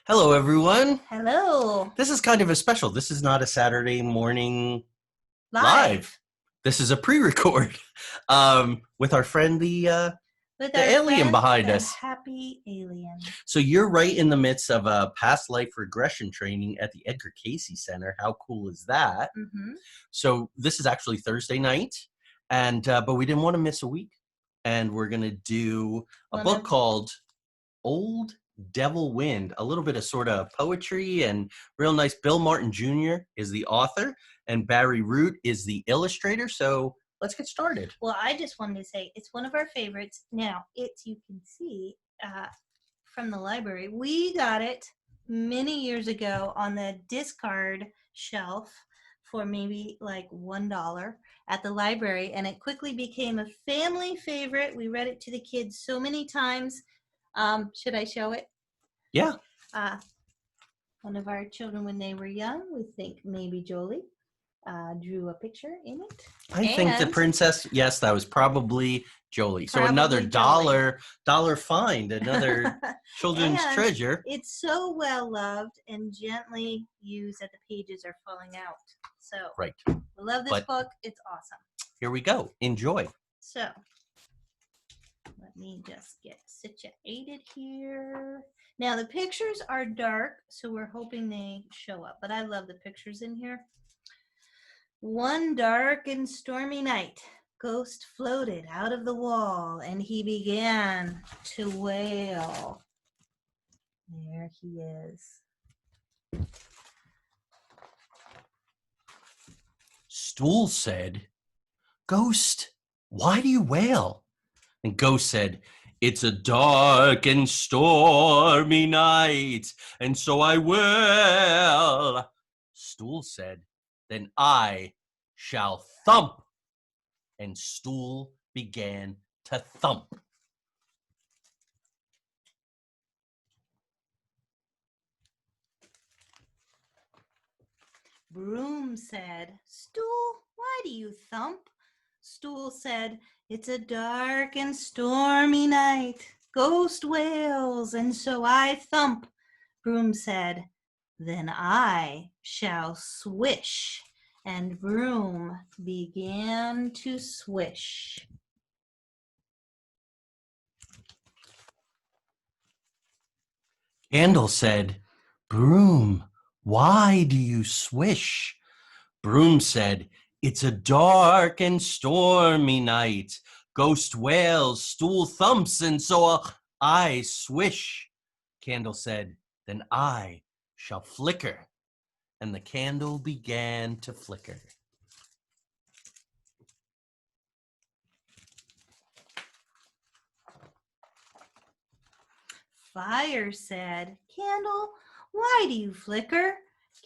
Hello, everyone. Hello. This is kind of a special. This is not a Saturday morning Live. live. This is a pre-record with our friend, the With our alien friend, behind the us. happy alien. So you're right in the midst of a past life regression training at the Edgar Cayce Center. How cool is that? Mm-hmm. So this is actually Thursday night, and but we didn't want to miss a week, and we're gonna do a book called Old Devil Wind, a little bit of sort of poetry and real nice. Bill Martin Jr. is the author and Barry Root is the illustrator. So let's get started. Well, I just wanted to say it's one of our favorites. Now, you can see from the library. We got it many years ago on the discard shelf for maybe like $1 at the library, and it quickly became a family favorite. We read it to the kids so many times. Should I show it? Yeah. One of our children, when they were young, we think maybe Jolie, drew a picture in it. I think the princess, yes, that was probably Jolie. So another dollar find, another children's treasure. It's so well loved and gently used that the pages are falling out. So right. We love this book. It's awesome. Here we go. Enjoy. So let me just get situated here. Now the pictures are dark, so we're hoping they show up, but I love the pictures in here. One dark and stormy night, Ghost floated out of the wall, and he began to wail. There he is. Stool said, "Ghost, why do you wail?" And Ghost said, "It's a dark and stormy night, and so I will." Stool said, "Then I shall thump." And Stool began to thump. Broom said, "Stool, why do you thump?" Stool said, "It's a dark and stormy night. Ghost wails, and so I thump." Broom said, "Then I shall swish." And Broom began to swish. Candle said, "Broom, why do you swish?" Broom said, "It's a dark and stormy night. Ghost wails, Stool thumps, and so I swish." Candle said, "Then I shall flicker." And the candle began to flicker. Fire said, "Candle, why do you flicker?"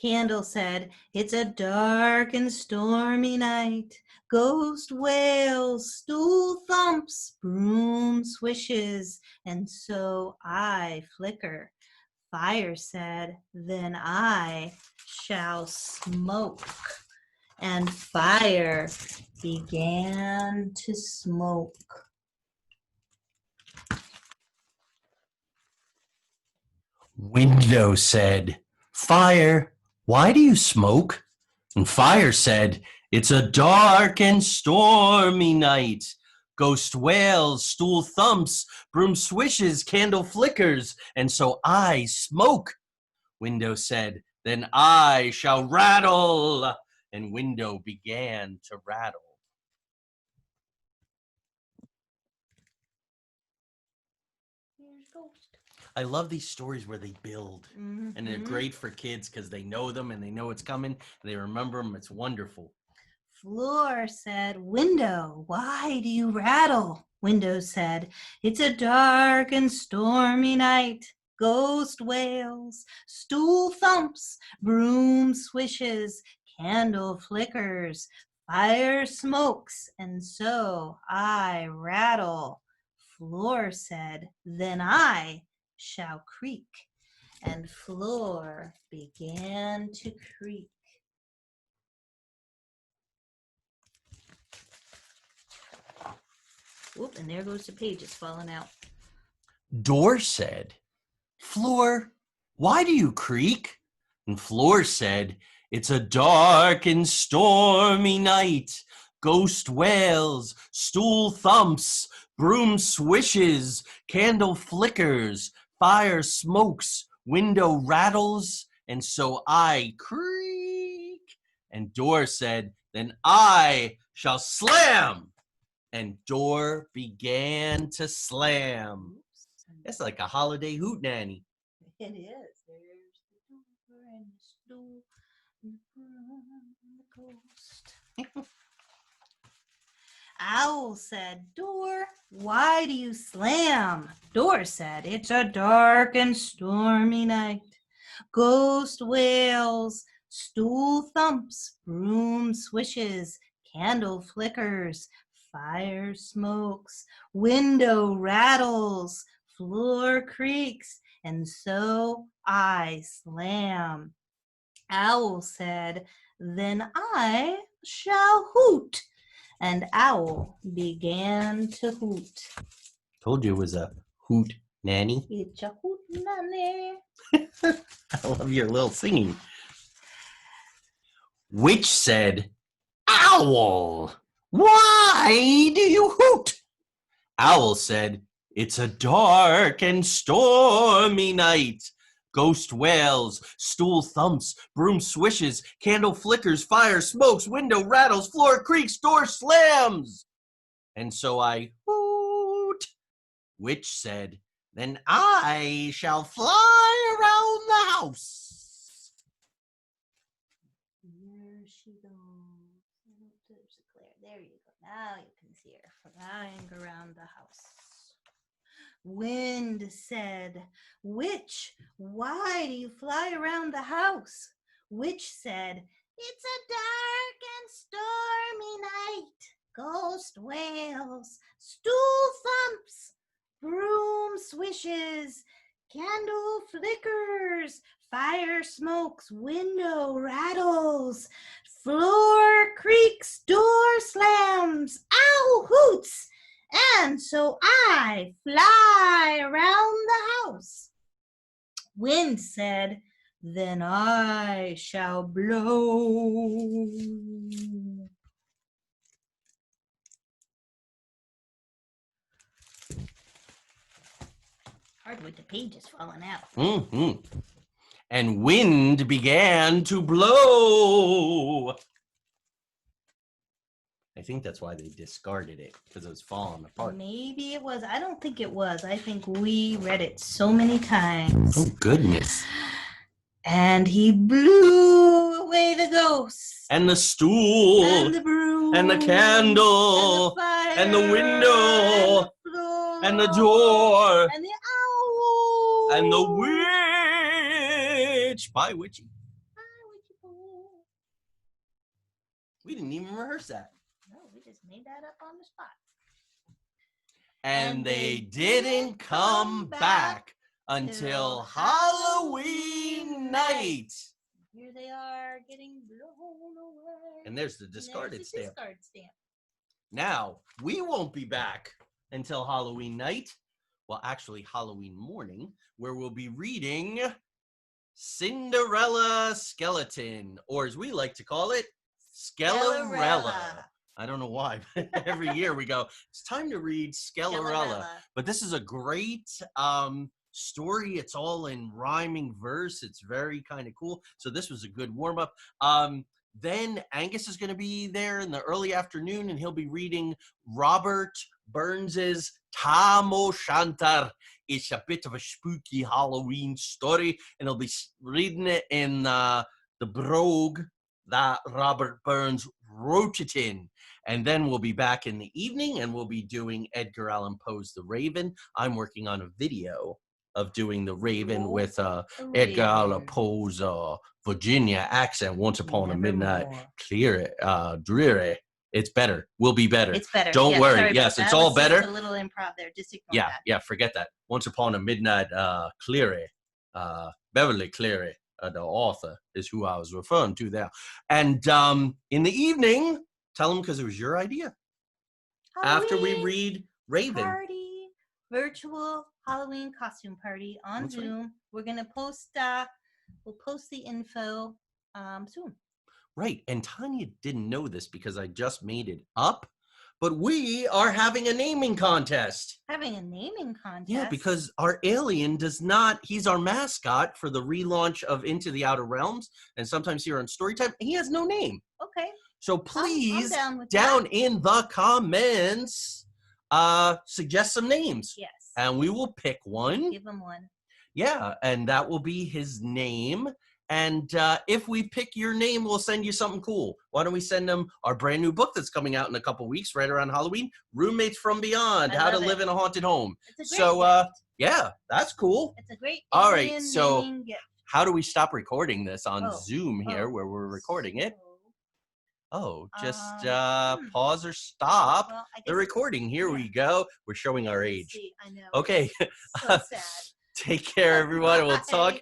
Candle said, "It's a dark and stormy night. Ghost wails, Stool thumps, Broom swishes, and so I flicker." Fire said, "Then I shall smoke." And fire began to smoke. Window said, "Fire, why do you smoke?" And Fire said, "It's a dark and stormy night. Ghost wails, Stool thumps, Broom swishes, candle flickers, and so I smoke." Window said, "Then I shall rattle." And Window began to rattle. I love these stories where they build, and they're great for kids because they know them and they know it's coming. They remember them. It's wonderful. Floor said, "Window, why do you rattle?" Window said, "It's a dark and stormy night. Ghost wails, Stool thumps, Broom swishes, candle flickers, fire smokes, and so I rattle." Floor said, "Then I shall creak." And Floor began to creak. Whoop, and there goes the pages falling out. Door said, "Floor, why do you creak? And Floor said, it's a dark and stormy night. Ghost wails, stool thumps, broom swishes, candle flickers, fire smokes, window rattles, and so I creak. And door said, then I shall slam. And door began to slam. It's like a holiday hootenanny. It is. There's the door and the stool and the ghost. Owl said, door, why do you slam? Door said, it's a dark and stormy night. Ghost wails, stool thumps, broom swishes, candle flickers, fire smokes, window rattles, floor creaks, and so I slam. Owl said, then I shall hoot. And Owl began to hoot. Told you it was a hoot nanny. It's a hoot nanny. I love your little singing. Witch said, Owl, why do you hoot? Owl said, it's a dark and stormy night. Ghost wails, stool thumps, broom swishes, candle flickers, fire smokes, window rattles, floor creaks, door slams. And so I hoot. Witch said, then I shall fly around the house. Here she goes. There's a glare. There you go. Now you can see her flying around the house. Wind said, Witch, why do you fly around the house? Witch said, it's a dark and stormy night. Ghost wails, stool thumps, broom swishes, candle flickers, fire smokes, window rattles, floor creaks, door slams, owl hoots. And so I fly around the house. Wind said, then I shall blow. Hard with the pages falling out. Mm-hmm. And wind began to blow. I think that's why they discarded it, because it was falling apart. Maybe it was. I don't think it was. I think we read it so many times. Oh, goodness. And he blew away the ghosts. And the stool. And the broom. And the candle. And the fire. And the window. And the floor. And the door. And the owl. And the witch. Bye, Witchy. Bye, Witchy Poo. We didn't even rehearse that. No, we just made that up on the spot. And they didn't come back until Halloween night. Here they are getting blown away. And there's the discarded stamp. Discard stamp. Now, we won't be back until Halloween night. Well, actually, Halloween morning, where we'll be reading Cinderella Skeleton, or as we like to call it, Skellerella. I don't know why, but every year we go, it's time to read Skellerella. But this is a great story. It's all in rhyming verse. It's very kind of cool. So this was a good warm-up. Then Angus is going to be there in the early afternoon, and he'll be reading Robert Burns's Tam O'Shanter. It's a bit of a spooky Halloween story, and he'll be reading it in the brogue that Robert Burns wrote it in. And then we'll be back in the evening, and we'll be doing Edgar Allan Poe's The Raven. I'm working on a video of doing The Raven with Edgar Allan Poe's Virginia accent, Once Upon a Midnight Dreary. It's better. Will be better. It's better. Don't worry. Yes, it's all better. A little improv there. Just ignore that. Yeah, forget that. Once Upon a Midnight Cleary. Beverly Cleary, the author, is who I was referring to there. And in the evening, tell them because it was your idea. Halloween After we read Raven. Party, virtual Halloween costume party on That's right. Zoom. We're gonna post. We'll post the info soon. Right. And Tanya didn't know this because I just made it up, but we are having a naming contest. Having a naming contest. Yeah, because our alien does not, he's our mascot for the relaunch of Into the Outer Realms, and sometimes here on Storytime, he has no name. Okay. So please, I'm down in the comments, suggest some names. Yes. And we will pick one. Give him one. Yeah, and that will be his name. And if we pick your name, we'll send you something cool. Why don't we send them our brand new book that's coming out in a couple weeks, right around Halloween, Roommates from Beyond, How to Live in a Haunted Home. It's a great gift. Yeah, that's cool. It's a great All right, so naming gift. how do we stop recording this on Zoom here where we're recording it? Just pause or stop the recording. Here we go. We're showing our age. See, I know. Okay. So sad. Take care, everyone. We'll talk